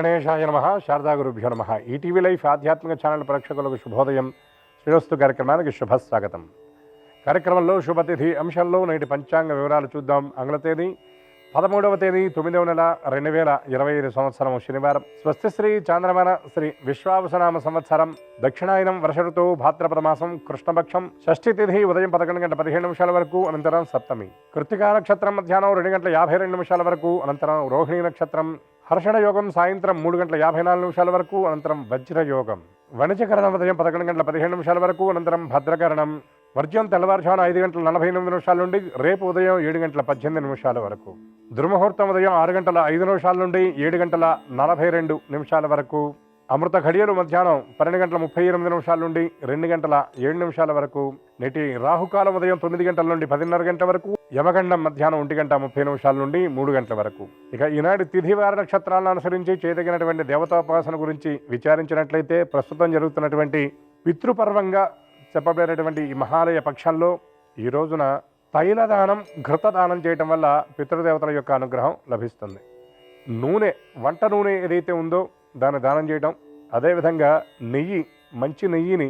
గణేశాయ నమః. శారదా గురుభ్యో నమః. ఈటీవీ లైఫ్ ఆధ్యాత్మిక ఛానల్ ప్రేక్షకులకు శుభోదయం. శ్రీరస్తు కార్యక్రమానికి శుభస్వాగతం. కార్యక్రమంలో శుభతిథి అంశంలో నేటి పంచాంగ వివరాలు చూద్దాం. ఆంగ్ల తేదీ 13వ తేదీ 9వ నెల 2025 సంవత్సరం శనివారం. స్వస్తిశ్రీ చాంద్రమాన శ్రీ విశ్వావసనామ సంవత్సరం దక్షిణాయనం వర్ష ఋతువు భాద్రపద మాసం కృష్ణపక్షం షష్ఠి తిథి ఉదయం 11:15 వరకు, అనంతరం సప్తమి. కృత్తికా నక్షత్రం మధ్యాహ్నం 2:52 వరకు, అనంతరం రోహిణీ నక్షత్రం. హర్షణ యోగం సాయంత్రం 3:54 వరకు, అనంతరం వజ్రయోగం. వణిజకరణం ఉదయం 11:15 వరకు, అనంతరం భద్రకరణం. వర్జ్యం తెల్లవారుజామున 5:48 నుండి రేపు ఉదయం 7:18 వరకు. దుర్ముహూర్తం ఉదయం 6:05 నుండి 7:42 వరకు. అమృత ఘడియలు మధ్యాహ్నం 12:38 నుండి 2:07 వరకు. నేటి రాహుకాలం ఉదయం 9 గంటల నుండి 10:30 వరకు. యమగండం మధ్యాహ్నం 1:30 నుండి 3 గంటల వరకు. ఇక ఈనాటి తిథివార నక్షత్రాలను అనుసరించి చేయదగినటువంటి దేవతాోపాసన గురించి విచారించినట్లయితే, ప్రస్తుతం జరుగుతున్నటువంటి పితృపర్వంగా చెప్పబడినటువంటి ఈ మహాలయ పక్షంలో ఈ రోజున తైలదానం, ఘృతదానం చేయటం వల్ల పితృదేవతల యొక్క అనుగ్రహం లభిస్తుంది. నూనె, వంట నూనె ఏదైతే ఉందో దాన్ని దానం చేయటం, అదేవిధంగా నెయ్యి, మంచి నెయ్యిని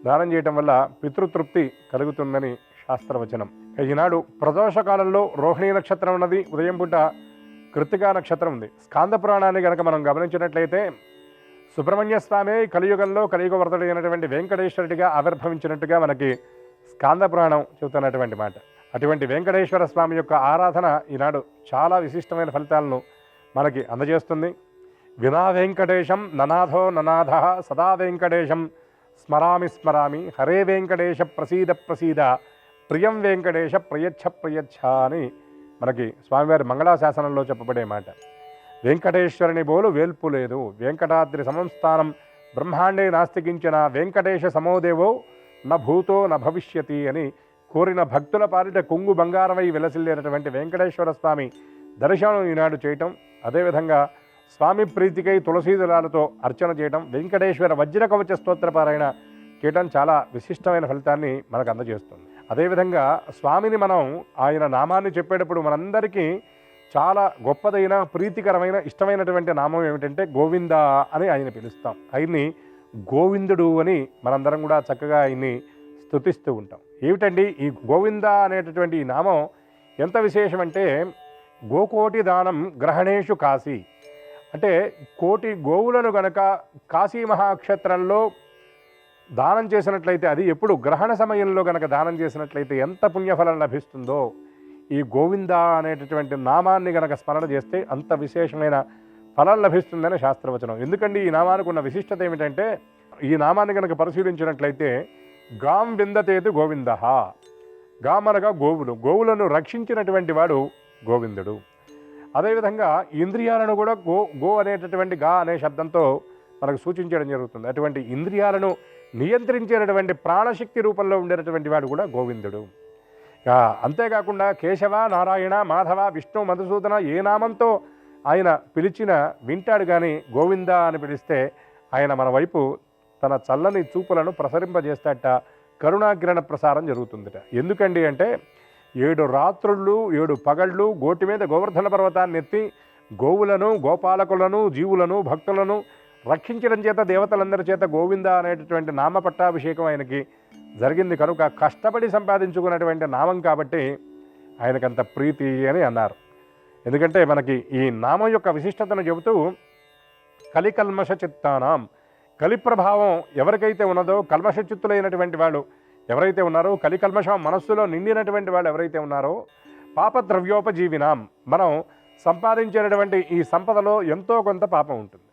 దానం చేయటం వల్ల పితృతృప్తి కలుగుతుందని శాస్త్రవచనం. ఈనాడు ప్రదోష కాలంలో రోహిణీ నక్షత్రం ఉన్నది, ఉదయం పూట కృత్తికా నక్షత్రం ఉంది. స్కాంద పురాణాన్ని కనుక మనం గమనించినట్లయితే, సుబ్రహ్మణ్య స్వామి కలియుగంలో కలియుగ వరదుడు అయినటువంటి వెంకటేశ్వరుడిగా ఆవిర్భవించినట్టుగా మనకి స్కాంద పురాణం చెబుతున్నటువంటి మాట. అటువంటి వెంకటేశ్వర స్వామి యొక్క ఆరాధన ఈనాడు చాలా విశిష్టమైన ఫలితాలను మనకి అందజేస్తుంది. వినా వెంకటేశం ననాథో ననాథ సదా వెంకటేశం స్మరామి స్మరామి హరే వెంకటేశ ప్రసీద ప్రసీద ప్రియం వెంకటేశ ప్రయచ్ఛ ప్రయచ్ఛ అని మనకి స్వామివారి మంగళాశాసనంలో చెప్పబడే మాట. వెంకటేశ్వరుని బోలు వేల్పు లేదు, వెంకటాద్రి సమంస్థానం బ్రహ్మాండే నాస్తికించిన వెంకటేశ సమోదేవో న భూతో న భవిష్యతి అని కోరిన భక్తుల పాలిట కొంగు బంగారమై విలసిల్లేటటువంటి వెంకటేశ్వర స్వామి దర్శనం ఈనాడు చేయటం, అదేవిధంగా స్వామి ప్రీతికై తులసీదళాలతో అర్చన చేయటం, వెంకటేశ్వర వజ్ర కవచ స్తోత్రపారాయణ చేయటం చాలా విశిష్టమైన ఫలితాన్ని మనకు అందజేస్తుంది. అదేవిధంగా స్వామిని మనం ఆయన నామాన్ని చెప్పేటప్పుడు మనందరికీ చాలా గొప్పదైన, ప్రీతికరమైన, ఇష్టమైనటువంటి నామం ఏమిటంటే గోవింద అని ఆయన పిలుస్తాం. ఆయన్ని గోవిందుడు అని మనందరం కూడా చక్కగా ఆయన్ని స్తుతిస్తూ ఉంటాం. ఏమిటండి ఈ గోవింద అనేటటువంటి ఈ నామం ఎంత విశేషమంటే, గోకోటి దానం గ్రహణేషు కాశీ అంటే, కోటి గోవులను గనక కాశీ మహాక్షేత్రంలో దానం చేసినట్లయితే, అది ఎప్పుడు గ్రహణ సమయంలో గనక దానం చేసినట్లయితే ఎంత పుణ్యఫలం లభిస్తుందో, ఈ గోవింద అనేటటువంటి నామాన్ని గనక స్మరణ చేస్తే అంత విశేషమైన ఫలం లభిస్తుందని శాస్త్రవచనం. ఎందుకండి ఈ నామానికి ఉన్న విశిష్టత ఏమిటంటే, ఈ నామాన్ని కనుక పరిశీలించినట్లయితే గాం విందతేతు గోవింద. గాం అనగా గోవులు, గోవులను రక్షించినటువంటి వాడు గోవిందుడు. అదేవిధంగా ఇంద్రియాలను కూడా గో అనేటటువంటి గా అనే శబ్దంతో మనకు సూచించడం జరుగుతుంది. అటువంటి ఇంద్రియాలను నియంత్రించేటటువంటి ప్రాణశక్తి రూపంలో ఉండేటటువంటి వాడు కూడా గోవిందుడు. అంతేకాకుండా కేశవ, నారాయణ, మాధవ, విష్ణు, మధుసూదన ఏ నామంతో ఆయన పిలిచిన వింటాడు. కానీ గోవింద అని పిలిస్తే ఆయన మన వైపు తన చల్లని చూపులను ప్రసరింపజేస్తాట, కరుణాగ్రహణ ప్రసారం జరుగుతుందట. ఎందుకండి అంటే, 7 రాత్రుళ్ళు 7 పగళ్ళు గోటి మీద గోవర్ధన పర్వతాన్ని ఎత్తి గోవులను, గోపాలకులను, జీవులను, భక్తులను రక్షించడం చేత దేవతలందరి చేత గోవింద అనేటటువంటి నామ పట్టాభిషేకం ఆయనకి జరిగింది. కనుక కష్టపడి సంపాదించుకున్నటువంటి నామం కాబట్టి ఆయనకంత ప్రీతి అని అన్నారు. ఎందుకంటే మనకి ఈ నామం యొక్క విశిష్టతను చెబుతూ, కలికల్మష చిత్తానాం, కలి ప్రభావం ఎవరికైతే ఉన్నదో, కల్మష చిత్తులైనటువంటి వాడు ఎవరైతే ఉన్నారో, కలికల్మషం మనస్సులో నిండినటువంటి వాళ్ళు ఎవరైతే ఉన్నారో, పాపద్రవ్యోపజీవినాం, మనం సంపాదించేటటువంటి ఈ సంపదలో ఎంతో కొంత పాపం ఉంటుంది.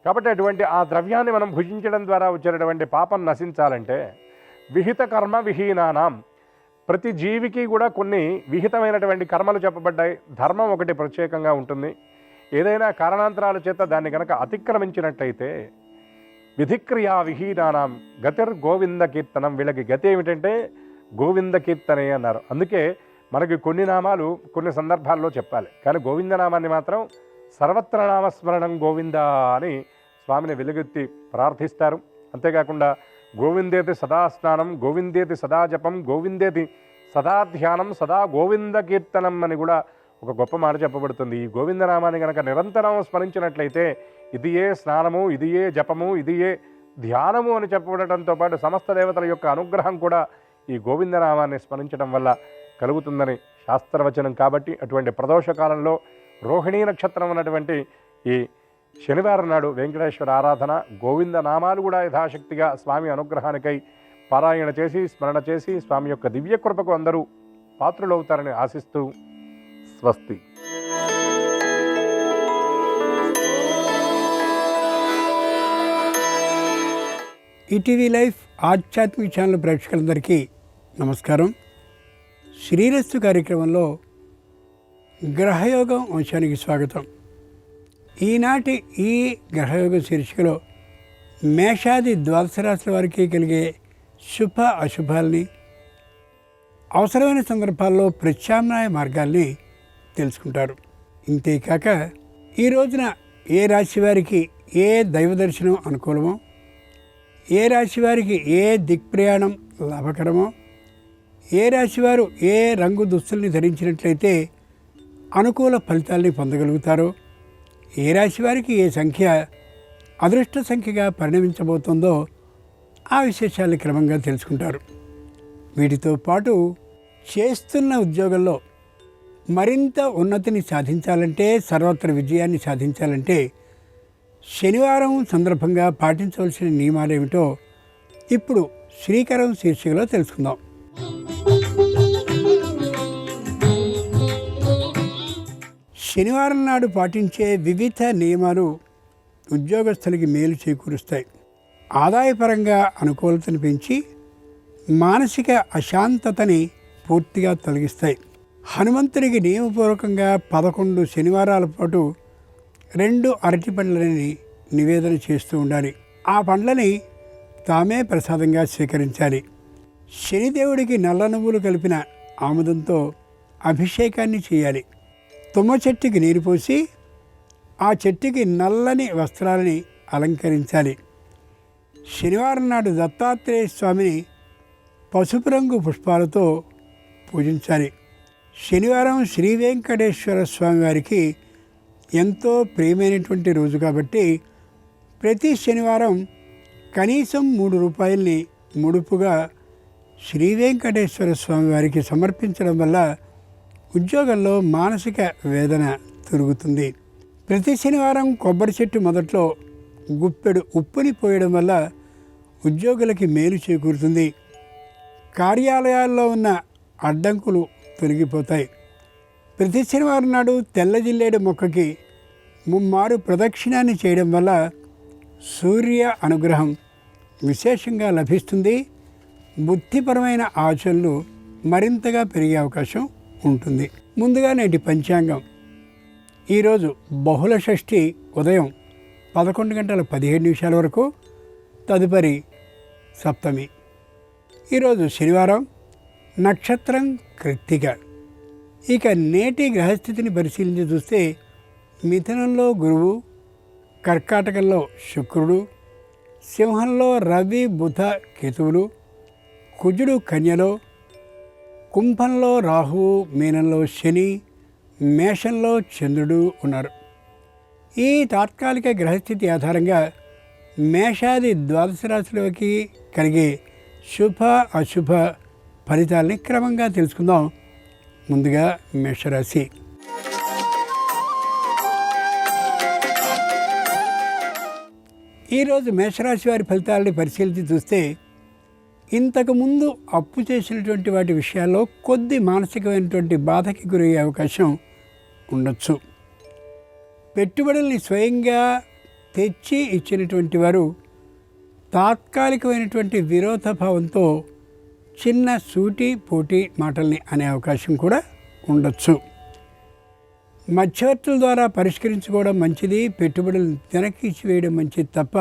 కాబట్టి అటువంటి ఆ ద్రవ్యాన్ని మనం భుజించడం ద్వారా వచ్చేటటువంటి పాపం నశించాలంటే, విహిత కర్మ విహీనానాం, ప్రతి జీవికి కూడా కొన్ని విహితమైనటువంటి కర్మలు చెప్పబడ్డాయి. ధర్మం ఒకటి ప్రత్యేకంగా ఉంటుంది. ఏదైనా కారణాంతరాల చేత దాన్ని కనుక అతిక్రమించినట్లయితే, విధిక్రియా విహీనానాం గతిర్ గోవింద కీర్తనం, వీళ్ళకి గతి ఏమిటంటే గోవింద కీర్తనే అన్నారు. అందుకే మనకి కొన్ని నామాలు కొన్ని సందర్భాల్లో చెప్పాలి, కానీ గోవిందనామాన్ని మాత్రం సర్వత్ర నామస్మరణం గోవింద అని స్వామిని వెలుగెత్తి ప్రార్థిస్తారు. అంతేకాకుండా గోవిందేతి సదా స్నానం, గోవిందేతి సదా జపం, గోవిందేతి సదా ధ్యానం, సదా గోవింద కీర్తనం అని కూడా ఒక గొప్ప మాట చెప్పబడుతుంది. ఈ గోవిందనామాన్ని కనుక నిరంతరం స్మరించినట్లయితే ఇది ఏ స్నానము, ఇది ఏ జపము, ఇది ఏ ధ్యానము అని చెప్పబడటంతో పాటు సమస్త దేవతల యొక్క అనుగ్రహం కూడా ఈ గోవిందనామాన్ని స్మరించడం వల్ల కలుగుతుందని శాస్త్రవచనం. కాబట్టి అటువంటి ప్రదోష కాలంలో రోహిణీ నక్షత్రం ఉన్నటువంటి ఈ శనివారం నాడు వెంకటేశ్వర ఆరాధన, గోవింద నామాలు కూడా యథాశక్తిగా స్వామి అనుగ్రహానికై పారాయణ చేసి స్మరణ చేసి స్వామి యొక్క దివ్య కృపకు అందరూ పాత్రులవుతారని ఆశిస్తూ స్వస్తి. ఈటీవీ లైఫ్ ఆధ్యాత్మిక ఛానల్ ప్రేక్షకులందరికీ నమస్కారం. శ్రీరస్తు కార్యక్రమంలో గ్రహయోగం అంశానికి స్వాగతం. ఈనాటి ఈ గ్రహయోగం శీర్షికలో మేషాది ద్వాదశ రాశుల వారికి కలిగే శుభ అశుభాలని, అవసరమైన సందర్భాల్లో ప్రత్యామ్నాయ మార్గాల్ని తెలుసుకుంటారు. ఇంతేకాక ఈ రోజున ఏ రాశి వారికి ఏ దైవ దర్శనం అనుకూలమో, ఏ రాశి వారికి ఏ దిక్ప్రయాణం లాభకరమో, ఏ రాశివారు ఏ రంగు దుస్తుల్ని ధరించినట్లయితే అనుకూల ఫలితాల్ని పొందగలుగుతారో, ఏ రాశి వారికి ఏ సంఖ్య అదృష్ట సంఖ్యగా పరిణమించబోతుందో ఆ విశేషాలు క్రమంగా తెలుసుకుంటారు. వీటితో పాటు చేస్తున్న ఉద్యోగంలో మరింత ఉన్నతిని సాధించాలంటే, సర్వత్ర విజయాన్ని సాధించాలంటే శనివారం సందర్భంగా పాటించవలసిన నియమాలేమిటో ఇప్పుడు శ్రీకరం శీర్షికలో తెలుసుకుందాం. శనివారం నాడు పాటించే వివిధ నియమాలు ఉద్యోగస్తులకి మేలు చేకూరుస్తాయి. ఆదాయపరంగా అనుకూలతను పెంచి మానసిక అశాంతతని పూర్తిగా తొలగిస్తాయి. హనుమంతుడికి నియమపూర్వకంగా 11 శనివారాల పాటు 2 అరటి పండ్లని నివేదన చేస్తూ ఉండాలి. ఆ పండ్లని తామే ప్రసాదంగా స్వీకరించాలి. శనిదేవుడికి నల్ల నువ్వులు కలిపిన ఆముదంతో అభిషేకాన్ని చేయాలి. తుమ్మ చెట్టుకి నీరు పోసి ఆ చెట్టుకి నల్లని వస్త్రాలని అలంకరించాలి. శనివారం నాడు దత్తాత్రేయ స్వామిని పసుపు రంగు పుష్పాలతో పూజించాలి. శనివారం శ్రీ వెంకటేశ్వర స్వామి వారికి ఎంతో ప్రియమైనటువంటి రోజు కాబట్టి ప్రతి శనివారం కనీసం 3 రూపాయల్ని ముడుపుగా శ్రీ వెంకటేశ్వర స్వామి వారికి సమర్పించడం వల్ల ఉద్యోగంలో మానసిక వేదన తొలుగుతుంది. ప్రతి శనివారం కొబ్బరి చెట్టు మొదట్లో గుప్పెడు ఉప్పుని పోయడం వల్ల ఉద్యోగులకి మేలు చేకూరుతుంది. కార్యాలయాల్లో ఉన్న అడ్డంకులు తొలగిపోతాయి. ప్రతి శనివారం నాడు తెల్ల జిల్లేడు మొక్కకి 3 ప్రదక్షిణాన్ని చేయడం వల్ల సూర్య అనుగ్రహం విశేషంగా లభిస్తుంది. బుద్ధిపరమైన ఆచరణలు మరింతగా పెరిగే అవకాశం ఉంటుంది. ముందుగా నేటి పంచాంగం. ఈరోజు బహుళ షష్ఠి ఉదయం 11 గంటల 17 నిమిషాల వరకు, తదుపరి సప్తమి. ఈరోజు శనివారం, నక్షత్రం కృత్తిక. ఇక నేటి గ్రహస్థితిని పరిశీలించి చూస్తే మిథునంలో గురువు, కర్కాటకంలో శుక్రుడు, సింహంలో రవి బుధ కేతువులు, కుజుడు కన్యలో, కుంభంలో రాహువు, మీనంలో శని, మేషంలో చంద్రుడు ఉన్నారు. ఈ తాత్కాలిక గ్రహస్థితి ఆధారంగా మేషాది ద్వాదశ రాశులకి కలిగే శుభ అశుభ ఫలితాలని క్రమంగా తెలుసుకుందాం. ముందుగా మేషరాశి. ఈరోజు మేషరాశి వారి ఫలితాలని పరిశీలించి చూస్తే ఇంతకుముందు అప్పు చేసినటువంటి వాటి విషయాల్లో కొద్ది మానసికమైనటువంటి బాధకి గురయ్యే అవకాశం ఉండొచ్చు. పెట్టుబడుల్ని స్వయంగా తెచ్చి ఇచ్చినటువంటి వారు తాత్కాలికమైనటువంటి విరోధభావంతో చిన్న సూటి పోటీ మాటల్ని అనే అవకాశం కూడా ఉండొచ్చు. మధ్యవర్తుల ద్వారా పరిష్కరించుకోవడం మంచిది. పెట్టుబడులను వెనక్కి ఇచ్చివేయడం మంచిది తప్ప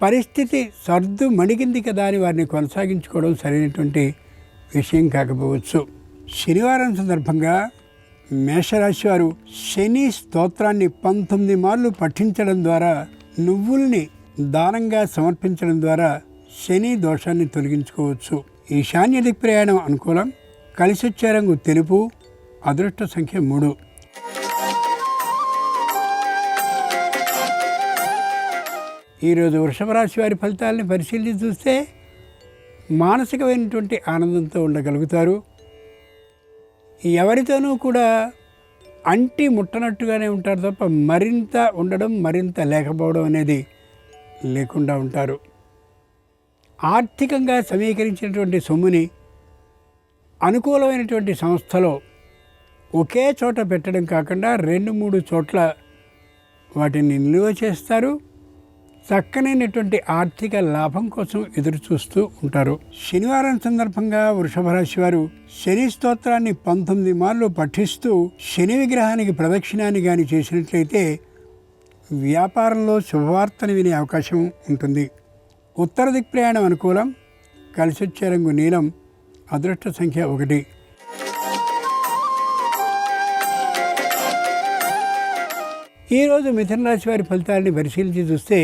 పరిస్థితి సర్దు మణిగింది కదా అని వారిని కొనసాగించుకోవడం సరైనటువంటి విషయం కాకపోవచ్చు. శనివారం సందర్భంగా మేషరాశి వారు శని స్తోత్రాన్ని 19 మార్లు పఠించడం ద్వారా, నువ్వుల్ని దానంగా సమర్పించడం ద్వారా శని దోషాన్ని తొలగించుకోవచ్చు. ఈశాన్య దిక్ ప్రయాణం అనుకూలం. కలిసొచ్చే రంగు తెలుపు. అదృష్ట సంఖ్య 3. ఈరోజు వృషభ రాశి వారి ఫలితాలని పరిశీలించి చూస్తే మానసికమైనటువంటి ఆనందంతో ఉండగలుగుతారు. ఎవరితోనూ కూడా అంటి ముట్టనట్టుగానే ఉంటారు తప్ప మరింత ఉండడం, మరింత లేకపోవడం అనేది లేకుండా ఉంటారు. ఆర్థికంగా సమీకరించినటువంటి సొమ్ముని అనుకూలమైనటువంటి సంస్థలో ఒకే చోట పెట్టడం కాకుండా 2-3 చోట్ల వాటిని నిల్వ చేస్తారు. చక్కనైనటువంటి ఆర్థిక లాభం కోసం ఎదురు చూస్తూ ఉంటారు. శనివారం సందర్భంగా వృషభ రాశి వారు శని స్తోత్రాన్ని 19 మార్లు పఠిస్తూ శని విగ్రహానికి ప్రదక్షిణాన్ని కానీ చేసినట్లయితే వ్యాపారంలో శుభవార్తను వినే అవకాశం ఉంటుంది. ఉత్తర దిక్ ప్రయాణం అనుకూలం. కలిసొచ్చే రంగు నీలం. అదృష్ట సంఖ్య 1. ఈరోజు మిథున రాశి వారి ఫలితాలని పరిశీలించి చూస్తే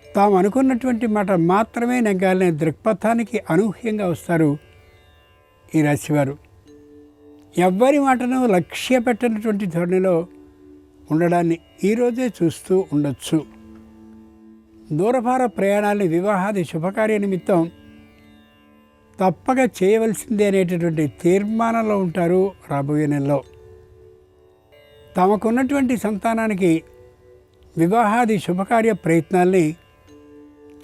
తాము అనుకున్నటువంటి మాట మాత్రమే నెగ్గాలనే దృక్పథానికి అనూహ్యంగా వస్తారు ఈ రాశివారు. ఎవ్వరి మాటను లక్ష్య పెట్టినటువంటి ధోరణిలో ఉండడాన్ని ఈరోజే చూస్తూ ఉండొచ్చు. దూరభార ప్రయాణాన్ని, వివాహాది శుభకార్య నిమిత్తం తప్పక చేయవలసిందే అనేటటువంటి తీర్మానంలో ఉంటారు రాబోయే నెలలో. తమకున్నటువంటి సంతానానికి వివాహాది శుభకార్య ప్రయత్నాల్ని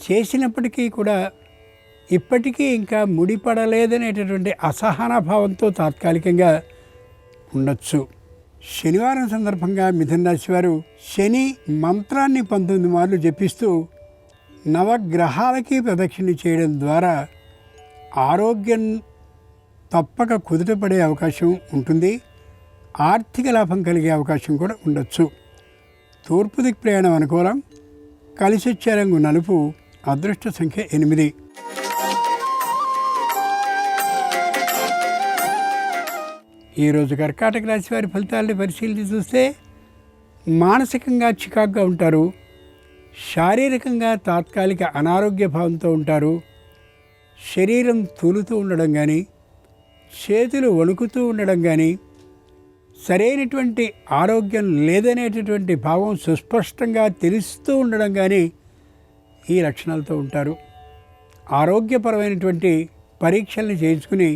చేసినప్పటికీ కూడా ఇప్పటికీ ఇంకా ముడిపడలేదనేటటువంటి అసహనాభావంతో తాత్కాలికంగా ఉండొచ్చు. శనివారం సందర్భంగా మిథున రాశి వారు శని మంత్రాన్ని 19 మార్లు జపిస్తూ నవగ్రహాలకి ప్రదక్షిణ చేయడం ద్వారా ఆరోగ్యం తప్పక కుదుటపడే అవకాశం ఉంటుంది. ఆర్థిక లాభం కలిగే అవకాశం కూడా ఉండొచ్చు. తూర్పు దిక్ ప్రయాణం అనుకూలం. కలిసొచ్చే రంగు నలుపు. అదృష్ట సంఖ్య 8. ఈరోజు కర్కాటక రాశి వారి ఫలితాలని పరిశీలించి చూస్తే మానసికంగా చికాకుగా ఉంటారు. శారీరకంగా తాత్కాలిక అనారోగ్య భావంతో ఉంటారు. శరీరం తూలుతూ ఉండడం కానీ, చేతులు వణుకుతూ ఉండడం కానీ, సరైనటువంటి ఆరోగ్యం లేదనేటటువంటి భావం సుస్పష్టంగా తెలుస్తూ ఉండడం కానీ ఈ లక్షణాలతో ఉంటారు. ఆరోగ్యపరమైనటువంటి పరీక్షల్ని చేయించుకుని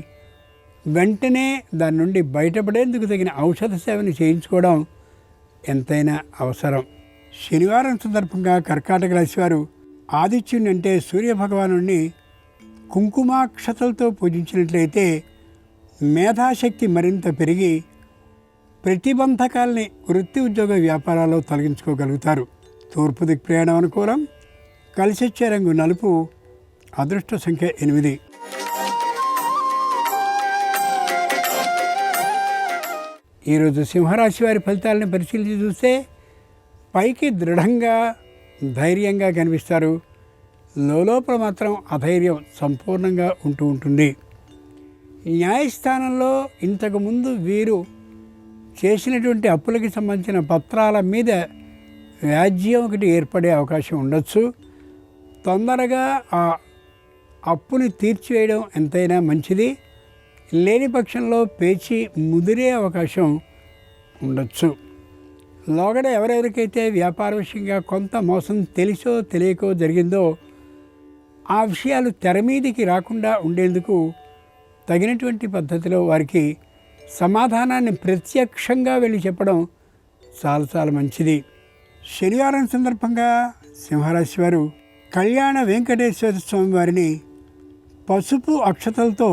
వెంటనే దాని నుండి బయటపడేందుకు తగిన ఔషధ సేవని చేయించుకోవడం ఎంతైనా అవసరం. శనివారం సందర్భంగా కర్కాటక రాశి వారు ఆదిత్యుని అంటే సూర్యభగవానుడిని కుంకుమాక్షతలతో పూజించినట్లయితే మేధాశక్తి మరింత పెరిగి ప్రతిబంధకాల్ని వృత్తి ఉద్యోగ వ్యాపారాల్లో తొలగించుకోగలుగుతారు. తూర్పు దిక్ ప్రయాణం అనుకూలం. కలిసొచ్చే రంగు నలుపు. అదృష్ట సంఖ్య 8. ఈరోజు సింహరాశి వారి ఫలితాలను పరిశీలించి చూస్తే పైకి దృఢంగా ధైర్యంగా కనిపిస్తారు. లోపల మాత్రం అధైర్యం సంపూర్ణంగా ఉంటుంది. న్యాయస్థానంలో ఇంతకుముందు వీరు చేసినటువంటి అప్పులకి సంబంధించిన పత్రాల మీద వ్యాజ్యం ఒకటి ఏర్పడే అవకాశం ఉండొచ్చు. తొందరగా ఆ అప్పుని తీర్చివేయడం ఎంతైనా మంచిది. లేని పక్షంలో పేచి ముదిరే అవకాశం ఉండొచ్చు. లోగడ ఎవరెవరికైతే వ్యాపార విషయంగా కొంత మోసం తెలిసో తెలియకో జరిగిందో ఆ విషయాలు తెర మీదికి రాకుండా ఉండేందుకు తగినటువంటి పద్ధతిలో వారికి సమాధానాన్ని ప్రత్యక్షంగా వెళ్ళి చెప్పడం చాలా చాలా మంచిది. శనివారం సందర్భంగా సింహరాశి వారు కళ్యాణ వెంకటేశ్వర స్వామి వారిని పసుపు అక్షతలతో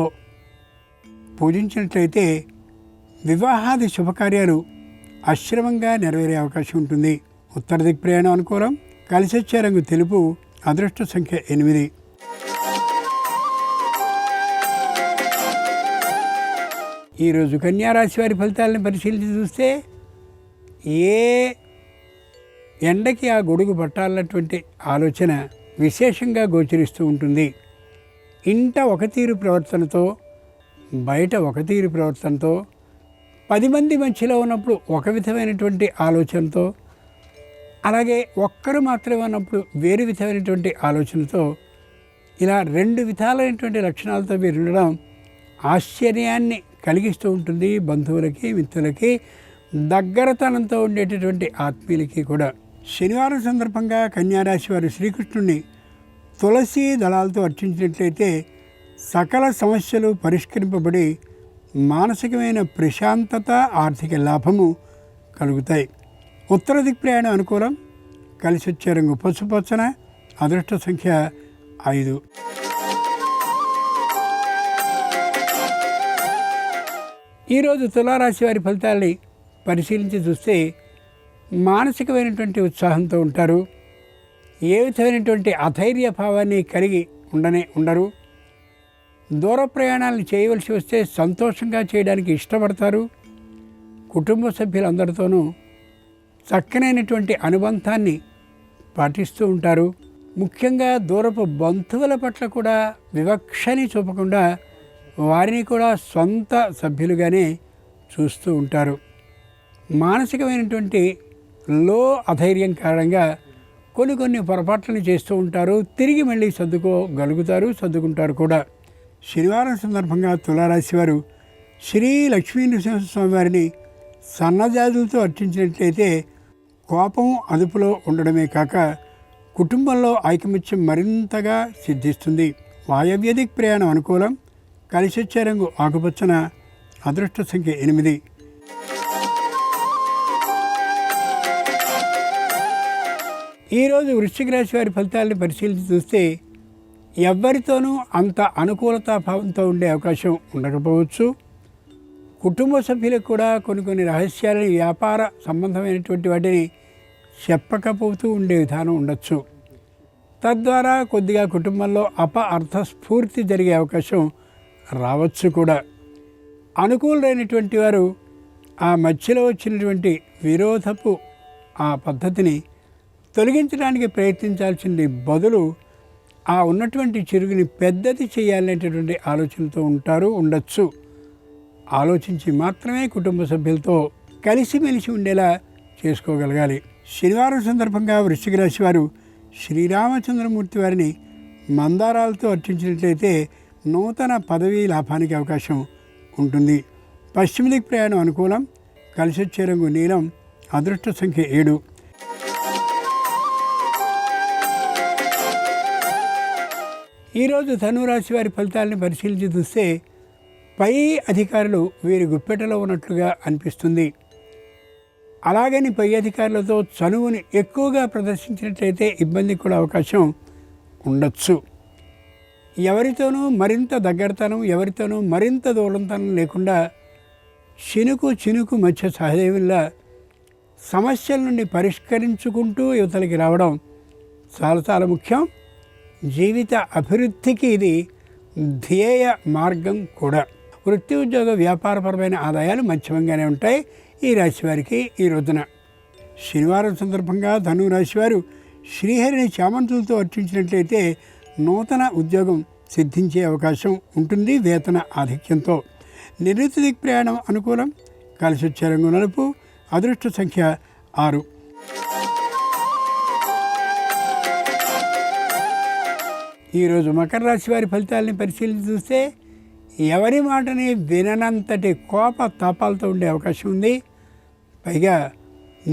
పూజించినట్లయితే వివాహాది శుభకార్యాలు అశ్రమంగా నెరవేరే అవకాశం ఉంటుంది. ఉత్తర దిక్ ప్రయాణం అనుకూలం. కలిసొచ్చే రంగు తెలుపు. అదృష్ట సంఖ్య 8. ఈరోజు కన్యారాశి వారి ఫలితాలను పరిశీలించి చూస్తే ఏ ఎండకి ఆ గొడుగు పట్టాలన్నటువంటి ఆలోచన విశేషంగా గోచరిస్తూ ఉంటుంది. ఇంట ఒక తీరు ప్రవర్తనతో, బయట ఒక తీరు ప్రవర్తనతో, 10 మంది మధ్యలో ఉన్నప్పుడు ఒక విధమైనటువంటి ఆలోచనతో, అలాగే ఒక్కరు మాత్రమే ఉన్నప్పుడు వేరు విధమైనటువంటి ఆలోచనతో, ఇలా 2 విధాలైనటువంటి లక్షణాలతో మీరు ఉండడం ఆశ్చర్యాన్ని కలిగిస్తూ ఉంటుంది. బంధువులకి, మిత్రులకి, దగ్గరతనంతో ఉండేటటువంటి ఆత్మీయులకి కూడా. శనివారం సందర్భంగా కన్యారాశి వారు శ్రీకృష్ణుని తులసి దళాలతో అర్చించినట్లయితే సకల సమస్యలు పరిష్కరింపబడి మానసికమైన ప్రశాంతత, ఆర్థిక లాభము కలుగుతాయి. ఉత్తర దిక్ ప్రయాణం అనుకూలం. కలిసి వచ్చే రంగు పసుపచ్చన. అదృష్ట సంఖ్య 5. ఈరోజు తులారాశి వారి ఫలితాలని పరిశీలించి చూస్తే మానసికమైనటువంటి ఉత్సాహంతో ఉంటారు. ఏ విధమైనటువంటి అధైర్య భావాన్ని కలిగి ఉండరు. దూర ప్రయాణాలను చేయవలసి వస్తే సంతోషంగా చేయడానికి ఇష్టపడతారు. కుటుంబ సభ్యులందరితోనూ చక్కనైనటువంటి అనుబంధాన్ని పాటిస్తూ ఉంటారు. ముఖ్యంగా దూరపు బంధువుల పట్ల కూడా వివక్షని చూపకుండా వారిని కూడా సొంత సభ్యులుగానే చూస్తూ ఉంటారు. మానసికమైనటువంటి అధైర్యం కారణంగా కొన్ని పొరపాట్లను చేస్తూ ఉంటారు. తిరిగి మళ్ళీ సర్దుకుంటారు కూడా. శనివారం సందర్భంగా తులారాశి వారు శ్రీ లక్ష్మీ నరసింహస్వామి వారిని సన్నజాజులతో అర్చించినట్లయితే కోపం అదుపులో ఉండడమే కాక కుటుంబంలో ఐకమత్యం మరింతగా సిద్ధిస్తుంది. వాయవ్య దిక్ ప్రయాణం అనుకూలం. కలిసి వచ్చే రంగు ఆకుపచ్చన. అదృష్ట సంఖ్య 8. ఈరోజు వృశ్చిక రాశి వారి ఫలితాలను పరిశీలించి చూస్తే ఎవ్వరితోనూ అంత అనుకూలతా భావంతో ఉండే అవకాశం ఉండకపోవచ్చు. కుటుంబ సభ్యులకు కూడా కొన్ని రహస్యాలని, వ్యాపార సంబంధమైనటువంటి వాటిని చెప్పకపోతూ ఉండే విధానం ఉండొచ్చు. తద్వారా కొద్దిగా కుటుంబంలో అర్థస్ఫూర్తి జరిగే అవకాశం రావచ్చు కూడా. అనుకూలమైనటువంటి వారు ఆ మధ్యలో వచ్చినటువంటి విరోధపు ఆ పద్ధతిని తొలగించడానికి ప్రయత్నించాల్సింది బదులు ఆ ఉన్నటువంటి చెరుగుని పెద్దది చేయాలనేటటువంటి ఆలోచనతో ఉండొచ్చు. ఆలోచించి మాత్రమే కుటుంబ సభ్యులతో కలిసిమెలిసి ఉండేలా చేసుకోగలగాలి. శనివారం సందర్భంగా వృశ్చిక రాశి వారు శ్రీరామచంద్రమూర్తి వారిని మందారాలతో అర్చించినట్లయితే నూతన పదవీ లాభానికి అవకాశం ఉంటుంది. పశ్చిమ దిక్ ప్రయాణం అనుకూలం. కలిసి వచ్చే రంగు నీలం. అదృష్ట సంఖ్య 7. ఈరోజు ధనురాశి వారి ఫలితాలను పరిశీలించి చూస్తే పై అధికారులు వీరి గుప్పెటలో ఉన్నట్లుగా అనిపిస్తుంది. అలాగని పై అధికారులతో చనువుని ఎక్కువగా ప్రదర్శించినట్లయితే ఇబ్బంది కూడా అవకాశం ఉండొచ్చు. ఎవరితోనూ మరింత దగ్గరతనం, ఎవరితోనూ మరింత దూరంతనం లేకుండా చినుకు మధ్య సహదేవుల్లా సమస్యల నుండి పరిష్కరించుకుంటూ యువతలకి రావడం చాలా ముఖ్యం. జీవిత అభివృద్ధికి ఇది ధ్యేయ మార్గం కూడా. వృత్తి, ఉద్యోగ, వ్యాపారపరమైన ఆదాయాలు మధ్యమంగానే ఉంటాయి ఈ రాశి వారికి ఈ రోజున. శనివారం సందర్భంగా ధనురాశి వారు శ్రీహరిని చామంతులతో అర్చించినట్లయితే నూతన ఉద్యోగం సిద్ధించే అవకాశం ఉంటుంది వేతన ఆధిక్యంతో. నివృత్తి దిక్ ప్రయాణం అనుకూలం. కలిసి వచ్చే రంగు నలుపు. అదృష్ట సంఖ్య 6. ఈరోజు మకర రాశి వారి ఫలితాలని పరిశీలించి చూస్తే ఎవరి మాటని విననంతటి కోప తాపాలతో ఉండే అవకాశం ఉంది. పైగా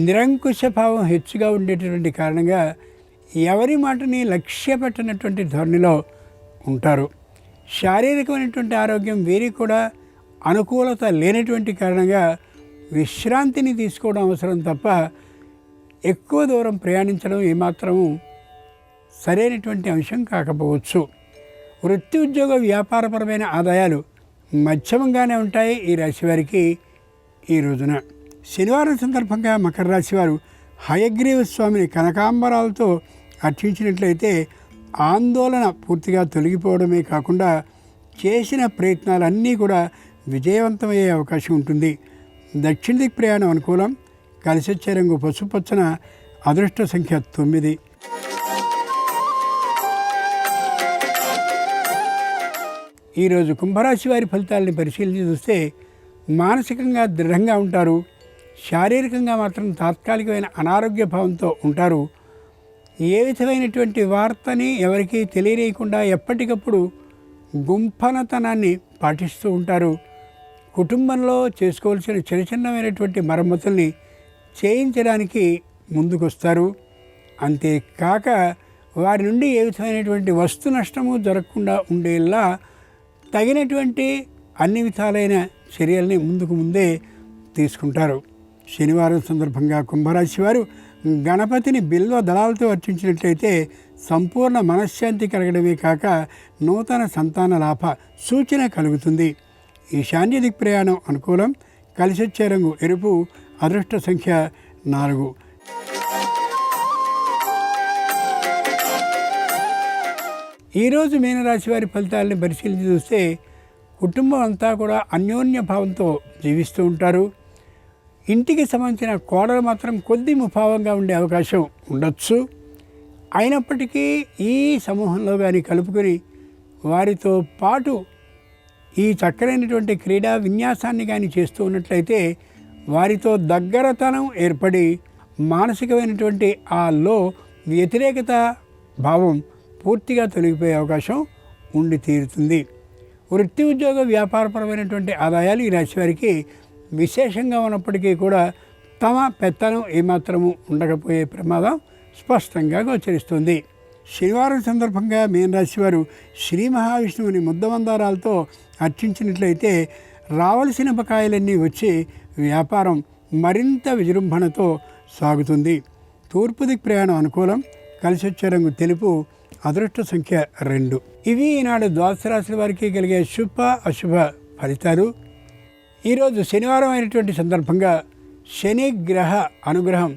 నిరంకుశ భావం హెచ్చుగా ఉండేటటువంటి కారణంగా ఎవరి మాటని లక్ష్య పెట్టినటువంటి ధోరణిలో ఉంటారు. శారీరకమైనటువంటి ఆరోగ్యం వీరికి కూడా అనుకూలత లేనటువంటి కారణంగా విశ్రాంతిని తీసుకోవడం అవసరం తప్ప ఎక్కువ దూరం ప్రయాణించడం ఏమాత్రము సరైనటువంటి అంశం కాకపోవచ్చు. వృత్తి, ఉద్యోగ, వ్యాపారపరమైన ఆదాయాలు మధ్యమంగానే ఉంటాయి ఈ రాశి వారికి ఈ రోజున. శనివారం సందర్భంగా మకర రాశి వారు హయగ్రీవ స్వామిని కనకాంబరాలతో అర్చించినట్లయితే ఆందోళన పూర్తిగా తొలగిపోవడమే కాకుండా చేసిన ప్రయత్నాలన్నీ కూడా విజయవంతమయ్యే అవకాశం ఉంటుంది. దక్షిణ దిక్ ప్రయాణం అనుకూలం. కలిసి వచ్చే రంగు పసుపచ్చన. అదృష్ట సంఖ్య 9. ఈరోజు కుంభరాశి వారి ఫలితాలని పరిశీలించి చూస్తే మానసికంగా దృఢంగా ఉంటారు. శారీరకంగా మాత్రం తాత్కాలికమైన అనారోగ్య భావంతో ఉంటారు. ఏ విధమైనటువంటి వార్తని ఎవరికీ తెలియకుండా ఎప్పటికప్పుడు గుంపనతనాన్ని పాటిస్తూ ఉంటారు. కుటుంబంలో చేసుకోవాల్సిన చిన్నమైనటువంటి మరమ్మతుల్ని చేయించడానికి ముందుకొస్తారు. అంతేకాక వారి నుండి ఏ విధమైనటువంటి వస్తు నష్టము జరగకుండా ఉండేలా తగినటువంటి అన్ని విధాలైన చర్యల్ని ముందే తీసుకుంటారు. శనివారం సందర్భంగా కుంభరాశి వారు గణపతిని బిల్వ దళాలతో అర్చించినట్లయితే సంపూర్ణ మనశ్శాంతి కలగడమే కాక నూతన సంతాన లాభ సూచన కలుగుతుంది. ఈశాన్య దిక్ ప్రయాణం అనుకూలం. కలిసొచ్చే రంగు ఎరుపు. అదృష్ట సంఖ్య 4. ఈరోజు మీనరాశి వారి ఫలితాలను పరిశీలించి చూస్తే కుటుంబం అంతా కూడా అన్యోన్య భావంతో జీవిస్తూ ఉంటారు. ఇంటికి సంబంధించిన కోడలు మాత్రం కొద్ది ముభావంగా ఉండే అవకాశం ఉండొచ్చు. అయినప్పటికీ ఈ సమూహంలో కానీ కలుపుకొని వారితో పాటు ఈ చక్కరైనటువంటి క్రీడా విన్యాసాన్ని కానీ చేస్తూ ఉన్నట్లయితే వారితో దగ్గరతనం ఏర్పడి మానసికమైనటువంటి ఆలో వ్యతిరేకత భావం పూర్తిగా తొలగిపోయే అవకాశం ఉండి తీరుతుంది. వృత్తి ఉద్యోగ వ్యాపారపరమైనటువంటి ఆదాయాలు ఈ రాశి వారికి విశేషంగా ఉన్నప్పటికీ కూడా తమ పెత్తనం ఏమాత్రము ఉండకపోయే ప్రమాదం స్పష్టంగా గోచరిస్తుంది. శనివారం సందర్భంగా మీనరాశి వారు శ్రీ మహావిష్ణువుని ముద్దమందారాలతో అర్చించినట్లయితే రావలసిన బకాయిలన్నీ వచ్చి వ్యాపారం మరింత విజృంభణతో సాగుతుంది. తూర్పు దిక్ ప్రయాణం అనుకూలం. కలిసొచ్చే రంగు తెలుపు. అదృష్ట సంఖ్య 2. ఇవి ఈనాడు ద్వాదశ రాశుల వారికి కలిగే శుభ అశుభ ఫలితాలు. ఈరోజు శనివారం అయినటువంటి సందర్భంగా శని గ్రహ అనుగ్రహం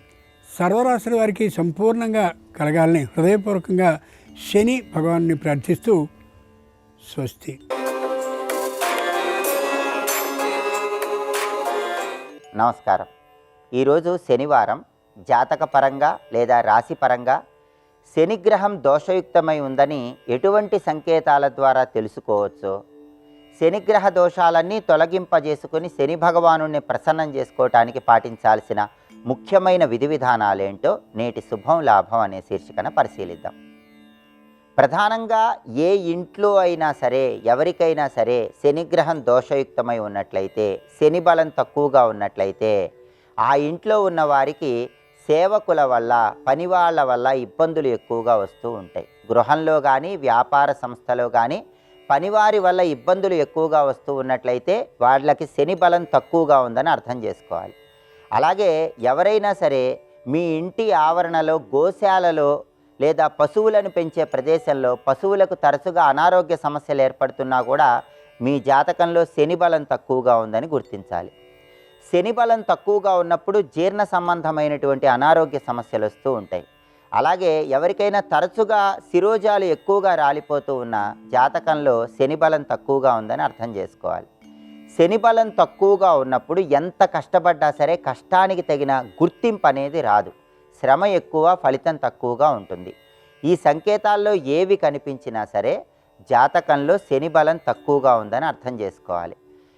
సర్వరాశుల వారికి సంపూర్ణంగా కలగాలని హృదయపూర్వకంగా శని భగవాన్ని ప్రార్థిస్తూ స్వస్తి. నమస్కారం. ఈరోజు శనివారం జాతకపరంగా లేదా రాశిపరంగా శనిగ్రహం దోషయుక్తమై ఉందని ఎటువంటి సంకేతాల ద్వారా తెలుసుకోవచ్చో, శనిగ్రహ దోషాలన్నీ తొలగింపజేసుకుని శని భగవానుని ప్రసన్నం చేసుకోవటానికి పాటించాల్సిన ముఖ్యమైన విధి విధానాలేంటో నేటి శుభం లాభం అనే శీర్షికన పరిశీలిద్దాం. ప్రధానంగా ఏ ఇంట్లో అయినా సరే ఎవరికైనా సరే శనిగ్రహం దోషయుక్తమై ఉన్నట్లయితే, శని బలం తక్కువగా ఉన్నట్లయితే ఆ ఇంట్లో ఉన్న వారికి సేవకుల వల్ల పనివాళ్ల వల్ల ఇబ్బందులు ఎక్కువగా వస్తూ ఉంటాయి. గృహంలో కానీ వ్యాపార సంస్థలో కానీ పనివారి వల్ల ఇబ్బందులు ఎక్కువగా వస్తూ ఉన్నట్లయితే వాళ్ళకి శని బలం తక్కువగా ఉందని అర్థం చేసుకోవాలి. అలాగే ఎవరైనా సరే మీ ఇంటి ఆవరణలో గోశాలలో లేదా పశువులను పెంచే ప్రదేశంలో పశువులకు తరచుగా అనారోగ్య సమస్యలు ఏర్పడుతున్నా కూడా మీ జాతకంలో శని బలం తక్కువగా ఉందని గుర్తించాలి. శని బలం తక్కువగా ఉన్నప్పుడు జీర్ణ సంబంధమైనటువంటి అనారోగ్య సమస్యలు వస్తూ ఉంటాయి. అలాగే ఎవరికైనా తరచుగా శిరోజాలు ఎక్కువగా రాలిపోతూ ఉన్న జాతకంలో శని బలం తక్కువగా ఉందని అర్థం చేసుకోవాలి. శని బలం తక్కువగా ఉన్నప్పుడు ఎంత కష్టపడ్డా సరే కష్టానికి తగిన గుర్తింపు అనేది రాదు. శ్రమ ఎక్కువ, ఫలితం తక్కువగా ఉంటుంది. ఈ సంకేతాల్లో ఏవి కనిపించినా సరే జాతకంలో శని బలం తక్కువగా ఉందని అర్థం చేసుకోవాలి.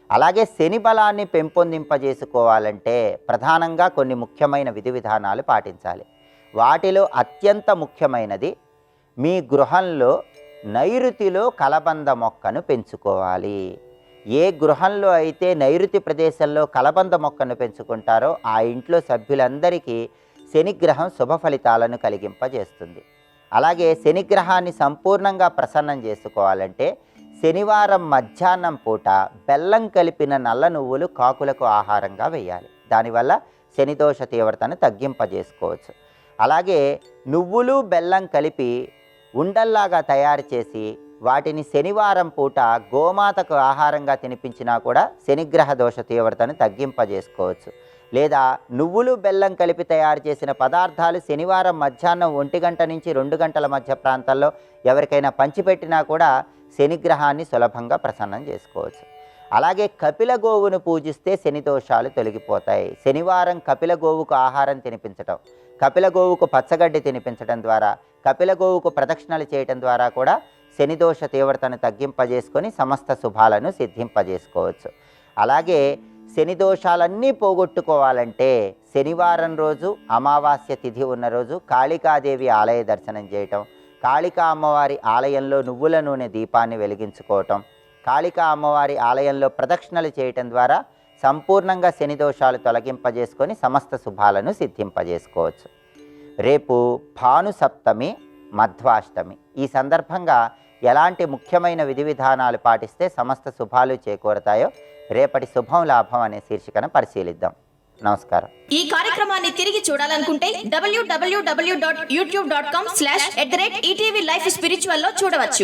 అలాగే శని బలాన్ని పెంపొందింపజేసుకోవాలంటే ప్రధానంగా కొన్ని ముఖ్యమైన విధి విధానాలు పాటించాలి. వాటిలో అత్యంత ముఖ్యమైనది మీ గృహంలో నైరుతిలో కలబంద మొక్కను పెంచుకోవాలి. ఏ గృహంలో అయితే నైరుతి ప్రదేశంలో కలబంద మొక్కను పెంచుకుంటారో ఆ ఇంట్లో సభ్యులందరికీ శనిగ్రహం శుభ ఫలితాలను కలిగింపజేస్తుంది. అలాగే శనిగ్రహాన్ని సంపూర్ణంగా ప్రసన్నం చేసుకోవాలంటే శనివారం మధ్యాహ్నం పూట బెల్లం కలిపిన నల్ల నువ్వులు కాకులకు ఆహారంగా వేయాలి. దానివల్ల శనిదోష తీవ్రతను తగ్గింపజేసుకోవచ్చు. అలాగే నువ్వులు బెల్లం కలిపి ఉండల్లాగా తయారు చేసి వాటిని శనివారం పూట గోమాతకు ఆహారంగా తినిపించినా కూడా శనిగ్రహ దోష తీవ్రతను తగ్గింపజేసుకోవచ్చు. లేదా నువ్వులు బెల్లం కలిపి తయారు చేసిన పదార్థాలు శనివారం మధ్యాహ్నం 1 గంట నుంచి 2 గంటల మధ్య ప్రాంతాల్లో ఎవరికైనా పంచిపెట్టినా కూడా శనిగ్రహాన్ని సులభంగా ప్రసన్నం చేసుకోవచ్చు. అలాగే కపిల గోవును పూజిస్తే శని దోషాలు తొలగిపోతాయి. శనివారం కపిల గోవుకు ఆహారం తినిపించటం, కపిల గోవుకు పచ్చగడ్డి తినిపించడం ద్వారా, కపిల గోవుకు ప్రదక్షిణలు చేయటం ద్వారా కూడా శనిదోష తీవ్రతను తగ్గింపజేసుకొని సమస్త శుభాలను సిద్ధింపజేసుకోవచ్చు. అలాగే శని దోషాలన్నీ పోగొట్టుకోవాలంటే శనివారం రోజు అమావాస్య తిథి ఉన్న రోజు కాళికాదేవి ఆలయ దర్శనం చేయటం, కాళికా అమ్మవారి ఆలయంలో నువ్వుల నూనె దీపాన్ని వెలిగించుకోవటం, కాళికా అమ్మవారి ఆలయంలో ప్రదక్షిణలు చేయటం ద్వారా సంపూర్ణంగా శని దోషాలు తొలగింపజేసుకొని సమస్త శుభాలను సిద్ధింపజేసుకోవచ్చు. రేపు భాను సప్తమి, మధ్వాష్టమి. ఈ సందర్భంగా ఎలాంటి ముఖ్యమైన విధి విధానాలు పాటిస్తే సమస్త శుభాలు చేకూరతాయో రేపటి శుభం లాభం అనే శీర్షికను పరిశీలిద్దాం. నమస్కారం. ఈ కార్యక్రమాన్ని తిరిగి చూడాలనుకుంటే www.youtube.com/ETV Life Spiritual లో చూడవచ్చు.